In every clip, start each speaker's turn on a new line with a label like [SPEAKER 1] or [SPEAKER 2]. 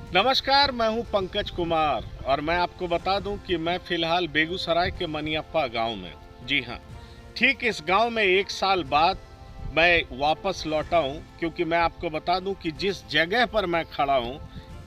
[SPEAKER 1] नमस्कार, मैं हूं पंकज कुमार और मैं आपको बता दूं कि मैं फिलहाल बेगूसराय के मनियप्पा गांव में। जी हां, ठीक इस गांव में 1 साल बाद मैं वापस लौटा हूं, क्योंकि मैं आपको बता दूं कि जिस जगह पर मैं खड़ा हूं,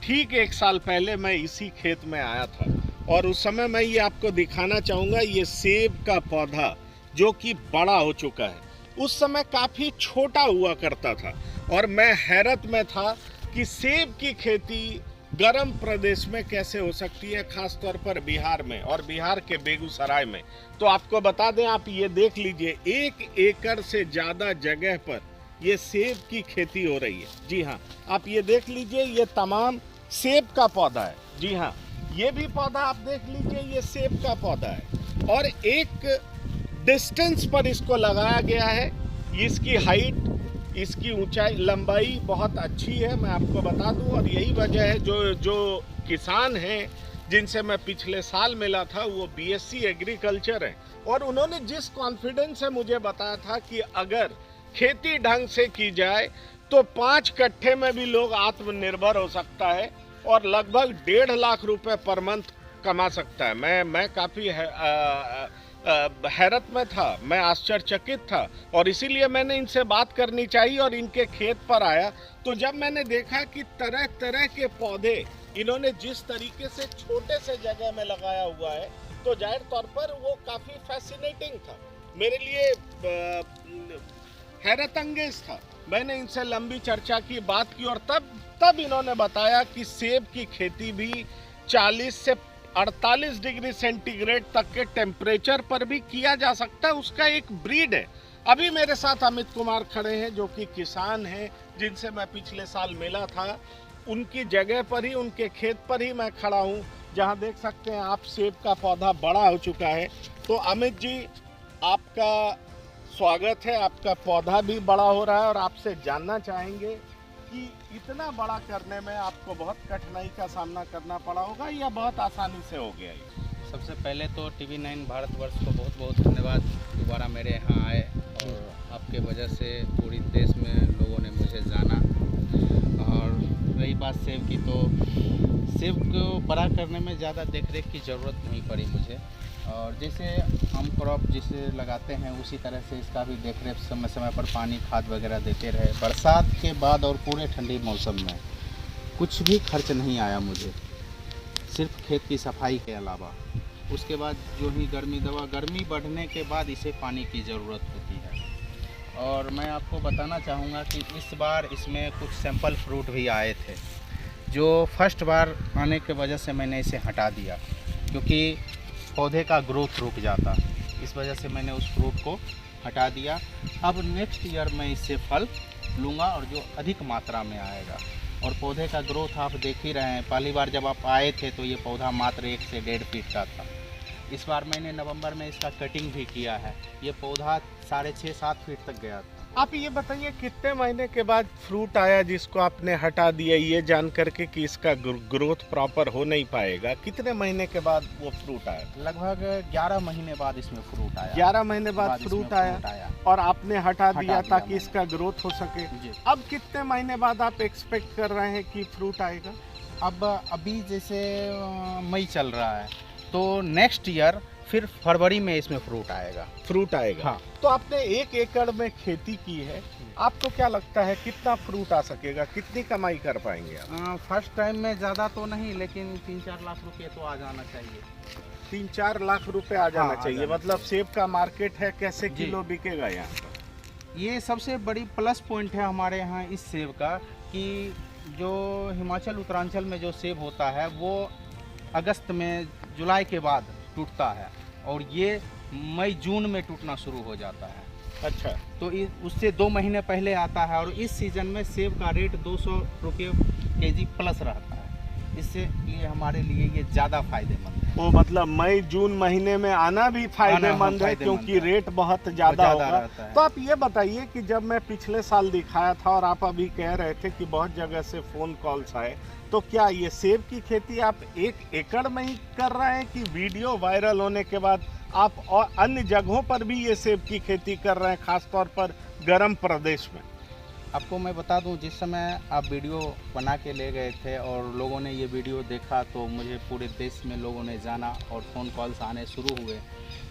[SPEAKER 1] ठीक 1 साल पहले मैं इसी खेत में आया था। और उस समय मैं ये आपको दिखाना चाहूँगा, ये सेब का पौधा जो कि बड़ा हो चुका है, उस समय काफ़ी छोटा हुआ करता था। और मैं हैरत में था कि सेब की खेती गर्म प्रदेश में कैसे हो सकती है, खास तौर पर बिहार में, और बिहार के बेगूसराय में। तो आपको बता दें, आप ये देख लीजिए, 1 एकड़ से ज़्यादा जगह पर ये सेब की खेती हो रही है। जी हाँ, आप ये देख लीजिए, ये तमाम सेब का पौधा है। जी हाँ, ये भी पौधा आप देख लीजिए, ये सेब का पौधा है। और एक डिस्टेंस पर इसको लगाया गया है। इसकी हाइट, इसकी ऊंचाई, लंबाई बहुत अच्छी है, मैं आपको बता दूं। और यही वजह है, जो किसान हैं जिनसे मैं पिछले साल मिला था, वो बीएससी एग्रीकल्चर हैं, और उन्होंने जिस कॉन्फिडेंस से मुझे बताया था कि अगर खेती ढंग से की जाए तो 5 कट्ठे में भी लोग आत्मनिर्भर हो सकता है और लगभग 1.5 लाख रुपए पर मंथ कमा सकता है। मैं काफ़ी हैरत में था, मैं आश्चर्यचकित था, और इसीलिए मैंने इनसे बात करनी चाहिए और इनके खेत पर आया। तो जब मैंने देखा कि तरह तरह के पौधे इन्होंने जिस तरीके से छोटे से जगह में लगाया हुआ है, तो जाहिर तौर पर वो काफ़ी फैसिनेटिंग था मेरे लिए, हैरत अंगेज था। मैंने इनसे लंबी चर्चा की, बात की, और तब इन्होंने बताया कि सेब की खेती भी 40 से 48 डिग्री सेंटीग्रेड तक के टेम्परेचर पर भी किया जा सकता है। उसका एक ब्रीड है। अभी मेरे साथ अमित कुमार खड़े हैं, जो कि किसान हैं, जिनसे मैं पिछले साल मिला था। उनकी जगह पर ही, उनके खेत पर ही मैं खड़ा हूँ, जहाँ देख सकते हैं आप, सेब का पौधा बड़ा हो चुका है। तो अमित जी, आपका स्वागत है। आपका पौधा भी बड़ा हो रहा है, और आपसे जानना चाहेंगे कि इतना बड़ा करने में आपको बहुत कठिनाई का सामना करना पड़ा होगा या बहुत आसानी से हो गया ये?
[SPEAKER 2] सबसे पहले तो TV9 भारतवर्ष को बहुत बहुत धन्यवाद, दोबारा मेरे यहाँ आए, और आपके वजह से पूरी देश में लोगों ने मुझे जाना। और रही बात सेब की, तो सेब को बड़ा करने में ज़्यादा देखरेख की ज़रूरत नहीं पड़ी मुझे। और जैसे हम क्रॉप जिसे लगाते हैं, उसी तरह से इसका भी देखरेख समय समय पर पानी खाद वगैरह देते रहे। बरसात के बाद और पूरे ठंडी मौसम में कुछ भी खर्च नहीं आया मुझे, सिर्फ खेत की सफाई के अलावा। उसके बाद जो ही गर्मी बढ़ने के बाद इसे पानी की ज़रूरत होती है। और मैं आपको बताना चाहूँगा कि इस बार इसमें कुछ सैंपल फ्रूट भी आए थे, जो फर्स्ट बार आने की वजह से मैंने इसे हटा दिया, क्योंकि पौधे का ग्रोथ रुक जाता। इस वजह से मैंने उस फ्रूट को हटा दिया। अब नेक्स्ट ईयर मैं इससे फल लूँगा, और जो अधिक मात्रा में आएगा। और पौधे का ग्रोथ आप देख ही रहे हैं, पहली बार जब आप आए थे तो ये पौधा मात्र 1 से 1.5 फीट का था। इस बार मैंने नवंबर में इसका कटिंग भी किया है, ये पौधा 6.5-7 फीट तक गया था।
[SPEAKER 1] आप ये बताइए, कितने महीने के बाद फ्रूट आया जिसको आपने हटा दिया, ये जान करके कि इसका ग्रोथ प्रॉपर हो नहीं पाएगा? कितने महीने के बाद वो फ्रूट आया?
[SPEAKER 2] लगभग 11 महीने बाद इसमें फ्रूट आया।
[SPEAKER 1] 11 महीने बाद फ्रूट आया, और आपने हटा दिया ताकि इसका ग्रोथ हो सके। अब कितने महीने बाद आप एक्सपेक्ट कर रहे हैं कि फ्रूट आएगा?
[SPEAKER 2] अब अभी जैसे मई चल रहा है, तो नेक्स्ट ईयर फिर फरवरी में इसमें फ्रूट आएगा।
[SPEAKER 1] हाँ। तो आपने 1 एकड़ में खेती की है, आपको क्या लगता है कितना फ्रूट आ सकेगा, कितनी कमाई कर पाएंगे आप?
[SPEAKER 2] फर्स्ट टाइम में ज़्यादा तो नहीं, लेकिन 3-4 लाख रुपए तो आ जाना चाहिए।
[SPEAKER 1] 3-4 लाख रुपए आ जाना
[SPEAKER 2] हाँ,
[SPEAKER 1] चाहिए। मतलब सेब का मार्केट है, कैसे किलो बिकेगा यहाँ पर?
[SPEAKER 2] ये सबसे बड़ी प्लस पॉइंट है हमारे यहाँ इस सेब का, कि जो हिमाचल उत्तरांचल में जो सेब होता है, वो अगस्त में, जुलाई के बाद टूटता है, और ये मई जून में टूटना शुरू हो जाता है।
[SPEAKER 1] अच्छा।
[SPEAKER 2] तो उससे 2 महीने पहले आता है, और इस सीज़न में सेब का रेट 200 रुपये केजी प्लस रहता है। इससे लिए हमारे लिए ये ज़्यादा फायदेमंद है।
[SPEAKER 1] वो मतलब मई जून महीने में आना भी फायदेमंद है, क्योंकि रेट बहुत ज़्यादा होगा। तो आप ये बताइए कि जब मैं पिछले साल दिखाया था, और आप अभी कह रहे थे कि बहुत जगह से फ़ोन कॉल्स आए, तो क्या ये सेब की खेती आप 1 एकड़ में ही कर रहे हैं, कि वीडियो वायरल होने के बाद आप और अन्य जगहों पर भी ये सेब की खेती कर रहे हैं, खास तौर पर गर्म प्रदेश में?
[SPEAKER 2] आपको मैं बता दूं, जिस समय आप वीडियो बना के ले गए थे और लोगों ने ये वीडियो देखा तो मुझे पूरे देश में लोगों ने जाना और फ़ोन कॉल्स आने शुरू हुए।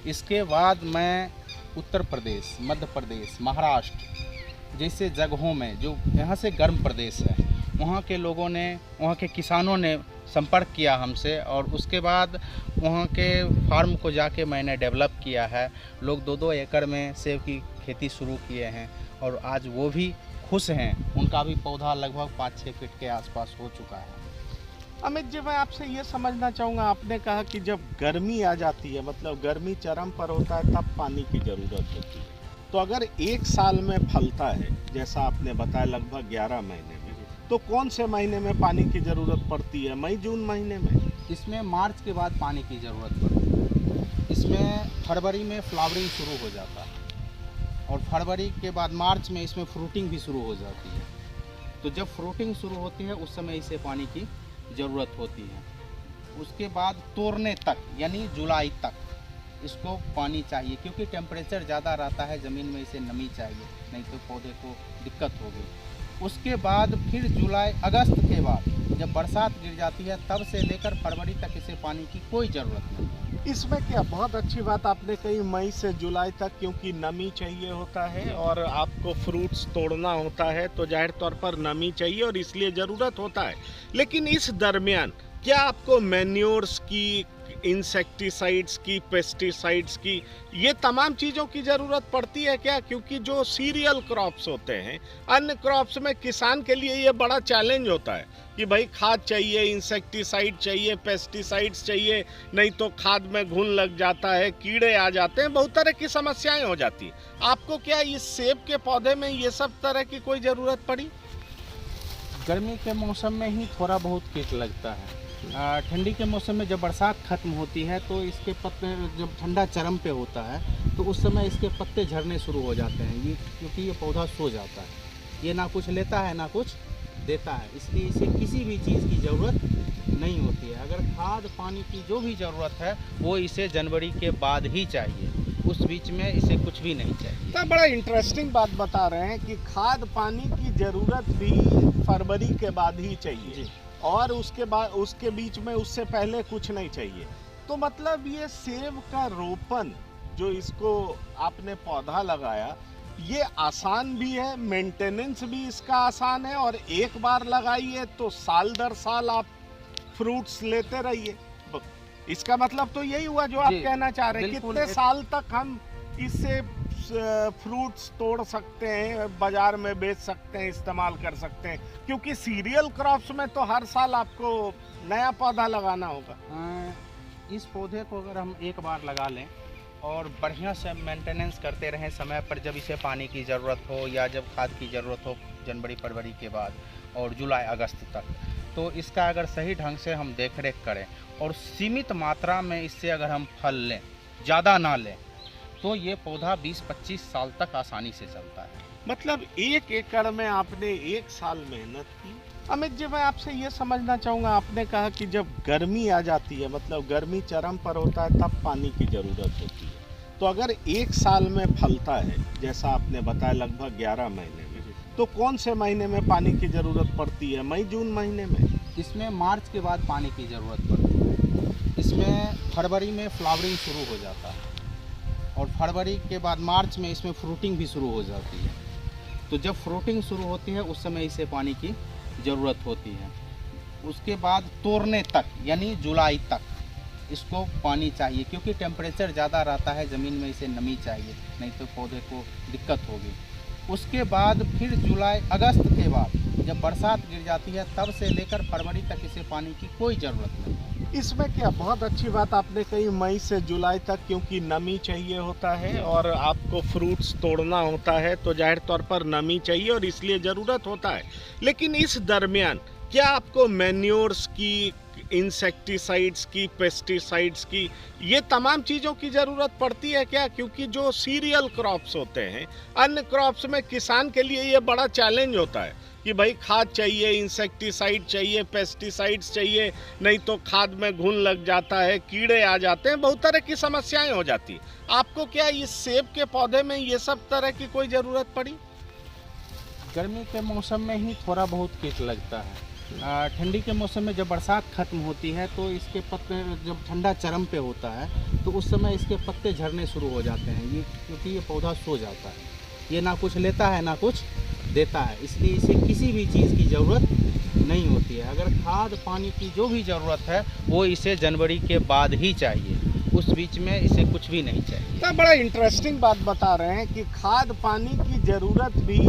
[SPEAKER 2] इसके बाद मैं उत्तर प्रदेश, मध्य प्रदेश, महाराष्ट्र जैसे जगहों में, जो यहाँ से गर्म प्रदेश है, वहाँ के लोगों ने, वहाँ के किसानों ने संपर्क किया हमसे और उसके बाद वहाँ के फार्म को जाके मैंने डेवलप किया है। लोग 2-2 एकड़ में सेब की खेती शुरू किए हैं और आज वो भी खुश हैं। उनका भी पौधा लगभग 5-6 फीट के आसपास हो चुका है।
[SPEAKER 1] अमित जी, मैं आपसे ये समझना चाहूँगा, आपने कहा कि जब गर्मी आ जाती है, मतलब गर्मी चरम पर होता है, तब पानी की ज़रूरत होती है। तो अगर एक साल में फलता है, जैसा आपने बताया लगभग 11 महीने में, तो कौन से महीने में पानी की ज़रूरत पड़ती है? मई जून महीने में?
[SPEAKER 2] इसमें मार्च के बाद पानी की ज़रूरत पड़ती है। इसमें फरवरी में फ्लावरिंग शुरू हो जाता है और फरवरी के बाद मार्च में इसमें फ्रूटिंग भी शुरू हो जाती है। तो जब फ्रूटिंग शुरू होती है उस समय इसे पानी की ज़रूरत होती है। उसके बाद तोड़ने तक यानी जुलाई तक इसको पानी चाहिए, क्योंकि टेम्परेचर ज़्यादा रहता है, ज़मीन में इसे नमी चाहिए, नहीं तो पौधे को दिक्कत होगी। उसके बाद फिर जुलाई अगस्त के बाद जब बरसात गिर जाती है, तब से लेकर फरवरी तक इसे पानी की कोई ज़रूरत नहीं है।
[SPEAKER 1] इसमें क्या बहुत अच्छी बात आपने कही, मई से जुलाई तक, क्योंकि नमी चाहिए होता है और आपको फ्रूट्स तोड़ना होता है, तो जाहिर तौर पर नमी चाहिए और इसलिए ज़रूरत होता है। लेकिन इस दरमियान क्या आपको मैन्योर्स की, इंसेक्टिसाइड्स की, पेस्टिसाइड्स की, ये तमाम चीज़ों की ज़रूरत पड़ती है क्या? क्योंकि जो सीरियल क्रॉप्स होते हैं, अन्य क्रॉप्स में किसान के लिए ये बड़ा चैलेंज होता है कि भाई खाद चाहिए, इंसेक्टिसाइड चाहिए, पेस्टिसाइड्स चाहिए, नहीं तो खाद में घुन लग जाता है, कीड़े आ जाते हैं, बहुत तरह की समस्याएं हो जाती हैं। आपको क्या इस सेब के पौधे में ये सब तरह की कोई ज़रूरत पड़ी?
[SPEAKER 2] गर्मी के मौसम में ही थोड़ा बहुत कीट लगता है। ठंडी के मौसम में जब बरसात खत्म होती है तो इसके पत्ते, जब ठंडा चरम पे होता है तो उस समय इसके पत्ते झड़ने शुरू हो जाते हैं, ये क्योंकि ये पौधा सो जाता है। ये ना कुछ लेता है ना कुछ देता है, इसलिए इसे किसी भी चीज़ की ज़रूरत नहीं होती है। अगर खाद पानी की जो भी ज़रूरत है वो इसे जनवरी के बाद ही चाहिए, उस बीच में इसे कुछ भी नहीं चाहिए।
[SPEAKER 1] तो बड़ा इंटरेस्टिंग बात बता रहे हैं कि खाद पानी की ज़रूरत भी फरवरी के बाद ही चाहिए और उसके बाद, उसके बीच में, उससे पहले कुछ नहीं चाहिए। तो मतलब ये सेब का रोपन, जो इसको आपने पौधा लगाया, ये आसान भी है, मेंटेनेंस भी इसका आसान है और एक बार लगाइए तो साल दर साल आप फ्रूट्स लेते रहिए। इसका मतलब तो यही हुआ जो आप कहना चाह रहे हैं। कितने साल तक हम इससे फ्रूट्स तोड़ सकते हैं, बाजार में बेच सकते हैं, इस्तेमाल कर सकते हैं? क्योंकि सीरियल क्रॉप्स में तो हर साल आपको नया पौधा लगाना होगा।
[SPEAKER 2] इस पौधे को अगर हम एक बार लगा लें और बढ़िया से मेंटेनेंस करते रहें समय पर, जब इसे पानी की ज़रूरत हो या जब खाद की ज़रूरत हो जनवरी फरवरी के बाद और जुलाई अगस्त तक, तो इसका अगर सही ढंग से हम देख रेख करें और सीमित मात्रा में इससे अगर हम फल लें, ज़्यादा ना लें, तो ये पौधा 20-25 साल तक आसानी से चलता है।
[SPEAKER 1] मतलब 1 एकड़ में आपने 1 साल मेहनत की। अमित जी, मैं आपसे ये समझना चाहूँगा, आपने कहा कि जब गर्मी आ जाती है, मतलब गर्मी चरम पर होता है, तब पानी की ज़रूरत होती है। तो अगर 1 साल में फलता है, जैसा आपने बताया लगभग 11 महीने में, तो कौन से महीने में पानी की ज़रूरत पड़ती है? मई जून महीने में?
[SPEAKER 2] इसमें मार्च के बाद पानी की ज़रूरत पड़ती है। इसमें फरवरी में फ्लावरिंग शुरू हो जाता है और फरवरी के बाद मार्च में इसमें फ्रूटिंग भी शुरू हो जाती है। तो जब फ्रूटिंग शुरू होती है उस समय इसे पानी की ज़रूरत होती है। उसके बाद तोड़ने तक यानी जुलाई तक इसको पानी चाहिए, क्योंकि टेम्परेचर ज़्यादा रहता है, ज़मीन में इसे नमी चाहिए, नहीं तो पौधे को दिक्कत होगी। उसके बाद फिर जुलाई अगस्त के बाद जब बरसात गिर जाती है, तब से लेकर फरवरी तक इसे पानी की कोई ज़रूरत नहीं है।
[SPEAKER 1] इसमें क्या बहुत अच्छी बात आपने कही, मई से जुलाई तक, क्योंकि नमी चाहिए होता है और आपको फ्रूट्स तोड़ना होता है, तो जाहिर तौर पर नमी चाहिए और इसलिए ज़रूरत होता है। लेकिन इस दरमियान क्या आपको मैन्योर्स की, इंसेक्टिसाइड्स की, पेस्टिसाइड्स की, ये तमाम चीज़ों की ज़रूरत पड़ती है क्या? क्योंकि जो सीरियल क्रॉप्स होते हैं, अन्य क्रॉप्स में किसान के लिए ये बड़ा चैलेंज होता है कि भाई खाद चाहिए, इंसेक्टिसाइड चाहिए, पेस्टिसाइड्स चाहिए, नहीं तो खाद में घुन लग जाता है, कीड़े आ जाते हैं, बहुत तरह की समस्याएं हो जाती हैं। आपको क्या इस सेब के पौधे में ये सब तरह की कोई ज़रूरत पड़ी?
[SPEAKER 2] गर्मी के मौसम में ही थोड़ा बहुत कीट लगता है। ठंडी के मौसम में जब बरसात खत्म होती है तो इसके पत्ते, जब ठंडा चरम पे होता है तो उस समय इसके पत्ते झड़ने शुरू हो जाते हैं, ये क्योंकि ये पौधा सो जाता है, ये ना कुछ लेता है ना कुछ देता है, इसलिए इसे किसी भी चीज़ की ज़रूरत नहीं होती है। अगर खाद पानी की जो भी ज़रूरत है वो इसे जनवरी के बाद ही चाहिए, उस बीच में इसे कुछ भी नहीं चाहिए।
[SPEAKER 1] तो बड़ा इंटरेस्टिंग बात बता रहे हैं कि खाद पानी की ज़रूरत भी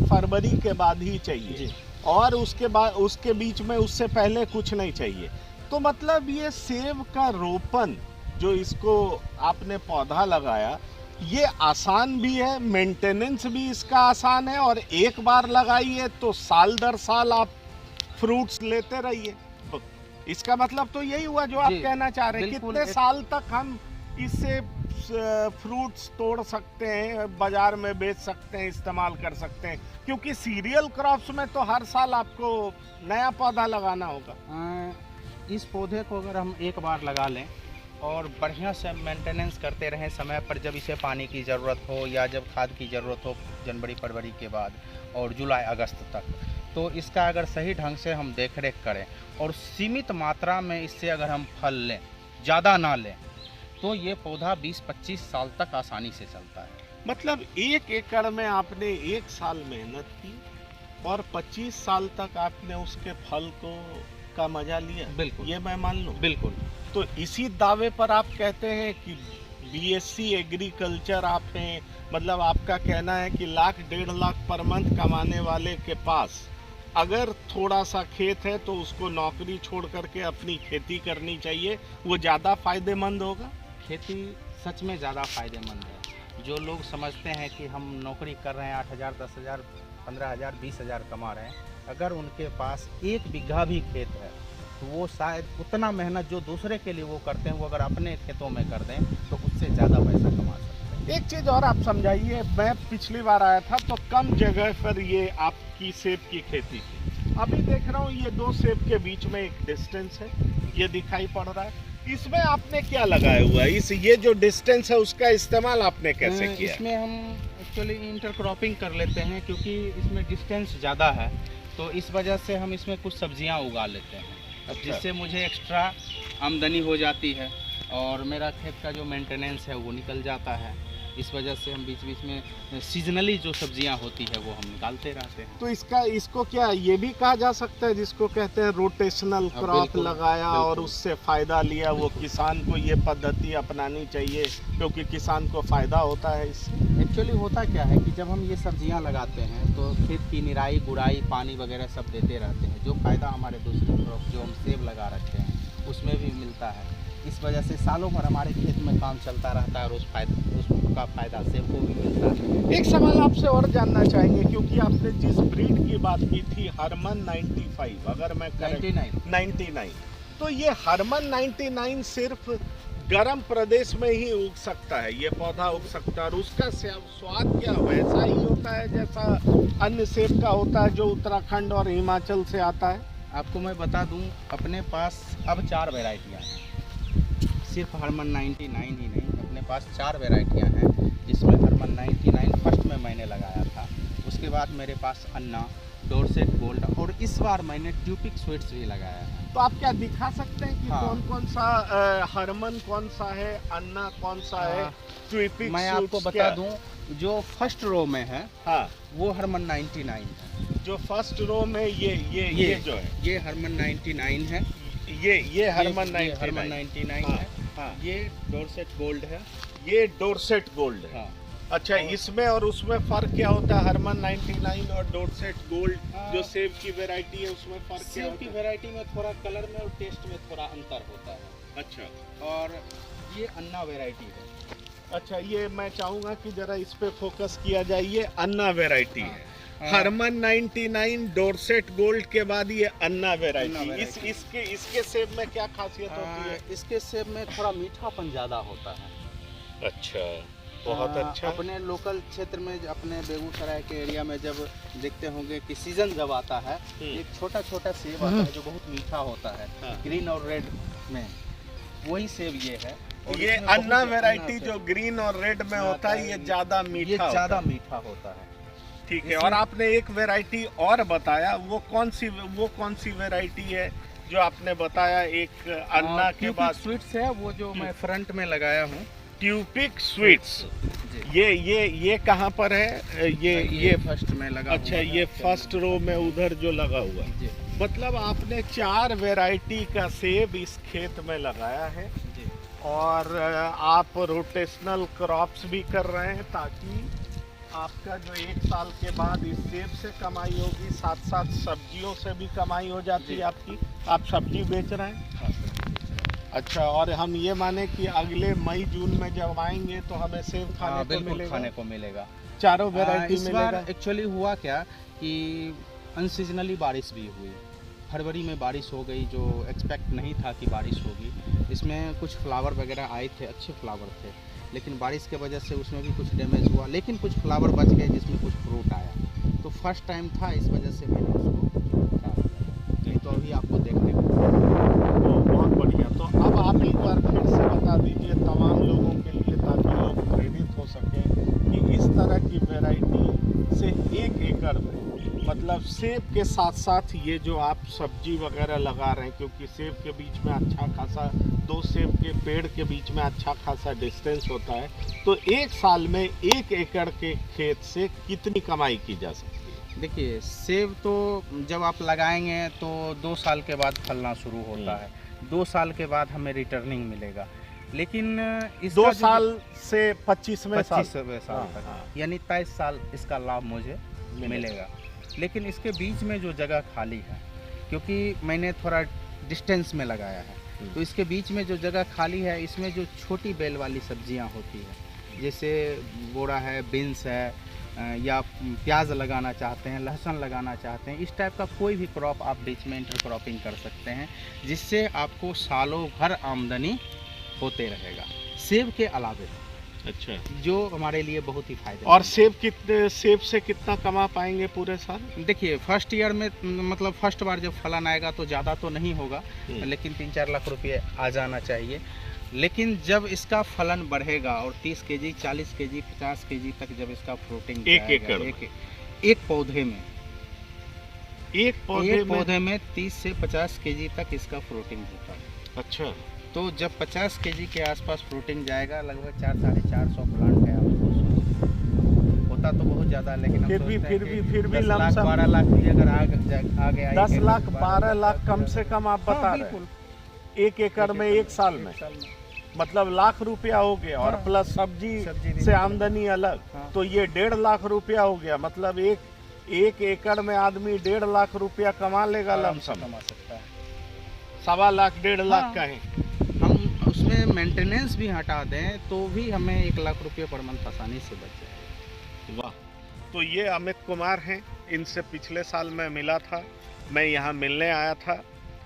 [SPEAKER 1] फरवरी के बाद ही चाहिए
[SPEAKER 2] जी।
[SPEAKER 1] और उसके बाद, उसके बीच में, उससे पहले कुछ नहीं चाहिए। तो मतलब ये सेब का रोपन जो इसको आपने पौधा लगाया, ये आसान भी है, मेंटेनेंस भी इसका आसान है, और एक बार लगाइए तो साल दर साल आप फ्रूट्स लेते रहिए। तो इसका मतलब तो यही हुआ जो आप
[SPEAKER 2] जी,
[SPEAKER 1] कहना चाह रहे हैं।
[SPEAKER 2] बिल्कुल।
[SPEAKER 1] कितने साल तक हम इससे फ्रूट्स तोड़ सकते हैं, बाजार में बेच सकते हैं, इस्तेमाल कर सकते हैं? क्योंकि सीरियल क्रॉप्स में तो हर साल आपको नया पौधा लगाना होगा।
[SPEAKER 2] इस पौधे को अगर हम एक बार लगा लें और बढ़िया से मेंटेनेंस करते रहें समय पर, जब इसे पानी की ज़रूरत हो या जब खाद की ज़रूरत हो जनवरी फरवरी के बाद और जुलाई अगस्त तक, तो इसका अगर सही ढंग से हम देख रेख करें और सीमित मात्रा में इससे अगर हम फल लें, ज़्यादा ना लें, तो ये पौधा 20-25 साल तक आसानी से चलता है।
[SPEAKER 1] मतलब 1 एकड़ में आपने 1 साल मेहनत की और 25 साल तक आपने उसके फल का मजा लिया।
[SPEAKER 2] बिल्कुल,
[SPEAKER 1] ये मैं मान लूं।
[SPEAKER 2] बिल्कुल।
[SPEAKER 1] तो इसी दावे पर आप कहते हैं कि बीएससी एग्रीकल्चर आप हैं, मतलब आपका कहना है कि 1,00,000 1.5 लाख पर मंथ कमाने वाले के पास अगर थोड़ा सा खेत है तो उसको नौकरी छोड़ करके अपनी खेती करनी चाहिए, वो ज़्यादा फायदेमंद होगा।
[SPEAKER 2] खेती सच में ज़्यादा फायदेमंद है। जो लोग समझते हैं कि हम नौकरी कर रहे हैं, 8,000 10,000 15,000 20,000 कमा रहे हैं, अगर उनके पास 1 बीघा भी खेत है तो वो शायद उतना मेहनत जो दूसरे के लिए वो करते हैं, वो अगर अपने खेतों में कर दें तो उससे ज़्यादा पैसा कमा सकते हैं।
[SPEAKER 1] एक चीज़ और आप समझाइए, मैं पिछली बार आया था तो कम जगह पर ये आपकी सेब की खेती थी। अभी देख रहा हूँ ये 2 सेब के बीच में एक डिस्टेंस है, ये दिखाई पड़ रहा है। इसमें आपने क्या लगाया हुआ है? ये जो डिस्टेंस है उसका इस्तेमाल आपने कैसे किया?
[SPEAKER 2] इसमें हम एक्चुअली इंटरक्रॉपिंग कर लेते हैं, क्योंकि इसमें डिस्टेंस ज़्यादा है तो इस वजह से हम इसमें कुछ सब्जियां उगा लेते हैं।
[SPEAKER 1] अच्छा।
[SPEAKER 2] जिससे मुझे एक्स्ट्रा आमदनी हो जाती है और मेरा खेत का जो मेंटेनेंस है वो निकल जाता है। इस वजह से हम बीच बीच में सीजनली जो सब्जियां होती है वो हम निकालते रहते हैं।
[SPEAKER 1] तो इसको क्या ये भी कहा जा सकता है जिसको कहते हैं रोटेशनल क्रॉप
[SPEAKER 2] बिल्कुल,
[SPEAKER 1] लगाया और
[SPEAKER 2] बिल्कुल।
[SPEAKER 1] उससे फायदा लिया? वो किसान को ये पद्धति अपनानी चाहिए क्योंकि किसान को फायदा होता है इससे।
[SPEAKER 2] एक्चुअली होता क्या है कि जब हम ये सब्जियां लगाते हैं तो खेत की निराई गुड़ाई पानी वगैरह सब देते रहते हैं, जो फ़ायदा हमारे दूसरे क्रॉप जो हम सेब लगा रखते हैं उसमें भी मिलता है। इस वजह से सालों भर हमारे खेत में काम चलता रहता है और उसका फ़ायदा सेब को भी मिलता है।
[SPEAKER 1] एक सवाल आपसे और जानना चाहेंगे, क्योंकि आपने जिस ब्रीड की बात की थी हरमन 95, अगर मैं 99, तो ये हरमन 99 सिर्फ गर्म प्रदेश में ही उग सकता है, ये पौधा उग सकता है, और उसका स्वाद क्या वैसा ही होता है जैसा अन्य सेब का होता है जो उत्तराखंड और हिमाचल से आता है?
[SPEAKER 2] आपको मैं बता दूं, अपने पास अब 4 वैरायटियाँ हैं, सिर्फ हरमन 99 ही नहीं, अपने पास 4 वैरायटियाँ हैं, जिसमें हरमन 99 फर्स्ट में मैंने लगाया था, उसके बाद मेरे पास अन्ना, डोरसेट गोल्ड और इस बार मैंने ट्यूपिक स्वीट्स भी लगाया है।
[SPEAKER 1] तो आप क्या दिखा सकते हैं कि
[SPEAKER 2] हाँ।
[SPEAKER 1] कौन कौन सा हरमन कौन सा है, अन्ना कौन सा है, ट्यूपिक
[SPEAKER 2] मैं आपको बता दूं, जो फर्स्ट रो में है
[SPEAKER 1] हाँ,
[SPEAKER 2] वो हरमन 99 है।
[SPEAKER 1] जो फर्स्ट रो में ये जो है
[SPEAKER 2] ये हरमन 99 है,
[SPEAKER 1] ये हरमन
[SPEAKER 2] ये हरमन
[SPEAKER 1] 99
[SPEAKER 2] 99
[SPEAKER 1] हाँ,
[SPEAKER 2] है,
[SPEAKER 1] हाँ,
[SPEAKER 2] ये डोरसेट गोल्ड है।
[SPEAKER 1] ये डोरसेट गोल्ड है।
[SPEAKER 2] हाँ,
[SPEAKER 1] अच्छा, इसमें और उसमें फर्क क्या होता है? हरमन 99 और डोरसेट गोल्ड
[SPEAKER 2] हाँ।
[SPEAKER 1] जो सेब की वैरायटी है उसमें फर्क क्या
[SPEAKER 2] सेब की
[SPEAKER 1] होता है?
[SPEAKER 2] वैरायटी में थोड़ा कलर में और टेस्ट में थोड़ा अंतर होता है।
[SPEAKER 1] अच्छा
[SPEAKER 2] और ये अन्ना वैरायटी है।
[SPEAKER 1] अच्छा, ये मैं चाहूंगा कि जरा इस पे फोकस किया जाए। ये अन्ना वैरायटी
[SPEAKER 2] हाँ,
[SPEAKER 1] है।
[SPEAKER 2] हाँ।
[SPEAKER 1] हरमन 99 डोरसेट गोल्ड के बाद ये अन्ना वैरायटी।
[SPEAKER 2] अन्ना variety।
[SPEAKER 1] इसके सेब में क्या खासियत होती है?
[SPEAKER 2] इसके सेब में थोड़ा मीठापन ज़्यादा होता है।
[SPEAKER 1] अच्छा, बहुत अच्छा।
[SPEAKER 2] अपने लोकल क्षेत्र में, अपने बेगूसराय के एरिया में जब देखते होंगे कि सीजन जब आता है, एक छोटा छोटा सेब आता है जो बहुत मीठा होता है,
[SPEAKER 1] हाँ।
[SPEAKER 2] ग्रीन और रेड में, वही सेब ये है। और
[SPEAKER 1] ये
[SPEAKER 2] इसमें
[SPEAKER 1] अन्ना
[SPEAKER 2] बहुत
[SPEAKER 1] वैरायटी
[SPEAKER 2] अन्ना
[SPEAKER 1] जो ग्रीन और रेड में
[SPEAKER 2] आता
[SPEAKER 1] होता है, ये ज्यादा
[SPEAKER 2] ये
[SPEAKER 1] मीठा
[SPEAKER 2] ज़्यादा
[SPEAKER 1] होता है।
[SPEAKER 2] मीठा होता है।
[SPEAKER 1] ठीक है।
[SPEAKER 2] इसमें-
[SPEAKER 1] और आपने एक वैरायटी और बताया, वो कौन सी वैरायटी है जो आपने बताया एक अन्ना के बाद?
[SPEAKER 2] स्वीट्स है वो जो मैं फ्रंट में लगाया हूँ।
[SPEAKER 1] ट्यूपिक स्वीट्स।
[SPEAKER 2] जी।
[SPEAKER 1] ये कहाँ पर है? ये
[SPEAKER 2] फर्स्ट में लगा
[SPEAKER 1] अच्छा,
[SPEAKER 2] हुआ है।
[SPEAKER 1] ये फर्स्ट रो में उधर जो लगा हुआ है।
[SPEAKER 2] जी
[SPEAKER 1] मतलब आपने 4 वैरायटी का सेब इस खेत में लगाया है
[SPEAKER 2] जी।
[SPEAKER 1] और आप रोटेशनल क्रॉप्स भी कर रहे हैं ताकि आपका जो 1 साल के बाद इस सेब से कमाई होगी, साथ साथ सब्जियों से भी कमाई हो जाती है आपकी। आप सब्जी बेच रहे हैं?
[SPEAKER 2] हाँ सर।
[SPEAKER 1] अच्छा, और हम ये माने कि अगले मई जून में जब आएंगे तो हमें सेब खाने को
[SPEAKER 2] बिल्कुल
[SPEAKER 1] मिलेगा?
[SPEAKER 2] खाने को मिलेगा।
[SPEAKER 1] चारों वैरायटी
[SPEAKER 2] इस बार
[SPEAKER 1] मिलेगा?
[SPEAKER 2] एक्चुअली हुआ क्या कि अनसीजनली बारिश भी हुई। फरवरी में बारिश हो गई जो एक्सपेक्ट नहीं था कि बारिश होगी। इसमें कुछ फ्लावर वगैरह आए थे, अच्छे फ्लावर थे, लेकिन बारिश के वजह से उसमें भी कुछ डैमेज हुआ, लेकिन कुछ फ्लावर बच गए जिसमें कुछ फ्रूट आया। तो फर्स्ट टाइम था, इस वजह से मैंने उसको उतार दिया। नहीं तो अभी आपको देखने को
[SPEAKER 1] बहुत बढ़िया। तो अब आप एक बार फिर से बता दीजिए तमाम लोगों के लिए, ताकि लोग प्रेरित हो सकें कि इस तरह की वैरायटी से 1 एकड़ में, मतलब सेब के साथ साथ ये जो आप सब्जी वगैरह लगा रहे हैं, क्योंकि सेब के बीच में अच्छा खासा 2 सेब के पेड़ के बीच में अच्छा खासा डिस्टेंस होता है, तो 1 साल में 1 एकड़ के खेत से कितनी कमाई की जा सकती है?
[SPEAKER 2] देखिए, सेब तो जब आप लगाएंगे तो 2 साल के बाद फलना शुरू होता है। 2 साल के बाद हमें रिटर्निंग मिलेगा, लेकिन इसका
[SPEAKER 1] 2 साल से 25वें साल
[SPEAKER 2] 25वें साल
[SPEAKER 1] हाँ,
[SPEAKER 2] तक,
[SPEAKER 1] हाँ।
[SPEAKER 2] यानी 23 साल इसका लाभ मुझे मिलेगा। लेकिन इसके बीच में जो जगह खाली है, क्योंकि मैंने थोड़ा डिस्टेंस में लगाया है, तो इसके बीच में जो जगह खाली है, इसमें जो छोटी बेल वाली सब्जियां होती है, जैसे बोरा है, बीन्स है, या प्याज लगाना चाहते हैं, लहसुन लगाना चाहते हैं, इस टाइप का कोई भी क्रॉप आप बीच में इंटर क्रॉपिंग कर सकते हैं, जिससे आपको सालों भर आमदनी होते रहेगा सेब के अलावे।
[SPEAKER 1] अच्छा,
[SPEAKER 2] जो हमारे लिए बहुत ही फायदेमंद।
[SPEAKER 1] और सेब से कितना कमा पाएंगे पूरे साल?
[SPEAKER 2] देखिए, फर्स्ट ईयर में मतलब फर्स्ट बार जब फलन आएगा तो ज़्यादा तो नहीं होगा, लेकिन 3-4 लाख रुपये आ जाना चाहिए। लेकिन जब इसका फलन बढ़ेगा और 30 केजी, 40 केजी, 50 केजी तक जब इसका फ्रूटिंग
[SPEAKER 1] एक एकड़ में?
[SPEAKER 2] एक पौधे में,
[SPEAKER 1] एक
[SPEAKER 2] पौधे में 30 से 50 केजी तक इसका फ्रूटिंग होता है।
[SPEAKER 1] अच्छा,
[SPEAKER 2] तो जब 50 केजी के आसपास फ्रूटिंग जाएगा, लगभग 400-450 प्लांट है। आप होता तो बहुत ज़्यादा, लेकिन हम
[SPEAKER 1] फिर भी
[SPEAKER 2] 10 लाख
[SPEAKER 1] लमसम
[SPEAKER 2] 12 लाख भी अगर आगे
[SPEAKER 1] 10 लाख 12 लाख कम से कम आप बता रहे हैं 1 एकड़ में 1 साल में, मतलब लाख रुपया हो गया। और प्लस सब्जी से आमदनी अलग, तो ये 1.5 लाख रुपया हो गया। मतलब एक एकड़ में आदमी 1.5 लाख रुपया कमा लेगा लमसम।
[SPEAKER 2] कमा सकता है।
[SPEAKER 1] 1.25 लाख 1.5 लाख का है।
[SPEAKER 2] हम उसमें मेंटेनेंस भी हटा दें तो भी हमें 1 लाख रुपये पर मंथ आसानी से बच जाए।
[SPEAKER 1] वाह। तो ये अमित कुमार हैं, इनसे पिछले साल मैं मिला था, मैं यहाँ मिलने आया था।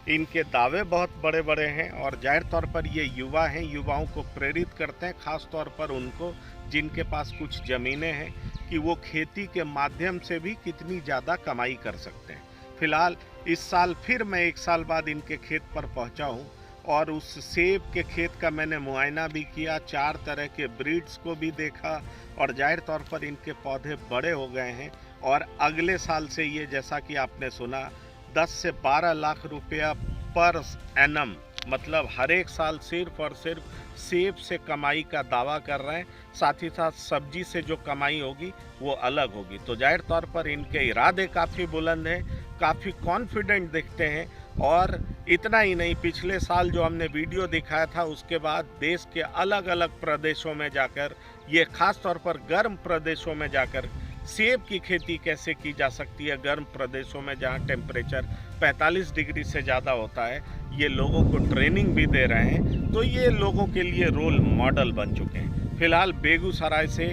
[SPEAKER 1] इनके दावे बहुत बड़े बड़े हैं और जाहिर तौर पर ये युवा हैं, युवाओं को प्रेरित करते हैं, ख़ास तौर पर उनको जिनके पास कुछ ज़मीनें हैं, कि वो खेती के माध्यम से भी कितनी ज़्यादा कमाई कर सकते हैं। फिलहाल इस साल फिर मैं 1 साल बाद इनके खेत पर पहुंचा हूं और उस सेब के खेत का मैंने मुआयना भी किया, 4 तरह के ब्रीड्स को भी देखा और जाहिर तौर पर इनके पौधे बड़े हो गए हैं। और अगले साल से ये, जैसा कि आपने सुना, 10 से 12 लाख रुपया पर एनम, मतलब हर एक साल सिर्फ और सिर्फ सेब से कमाई का दावा कर रहे हैं। साथ ही साथ सब्जी से जो कमाई होगी वो अलग होगी। तो जाहिर तौर पर इनके इरादे काफ़ी बुलंद हैं, काफ़ी कॉन्फिडेंट दिखते हैं। और इतना ही नहीं, पिछले साल जो हमने वीडियो दिखाया था उसके बाद देश के अलग अलग प्रदेशों में जाकर, ये खास तौर पर गर्म प्रदेशों में जाकर सेब की खेती कैसे की जा सकती है, गर्म प्रदेशों में जहां टेम्परेचर 45 डिग्री से ज़्यादा होता है, ये लोगों को ट्रेनिंग भी दे रहे हैं। तो ये लोगों के लिए रोल मॉडल बन चुके हैं। फिलहाल बेगूसराय से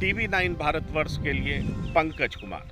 [SPEAKER 1] TV9 भारतवर्ष के लिए पंकज कुमार।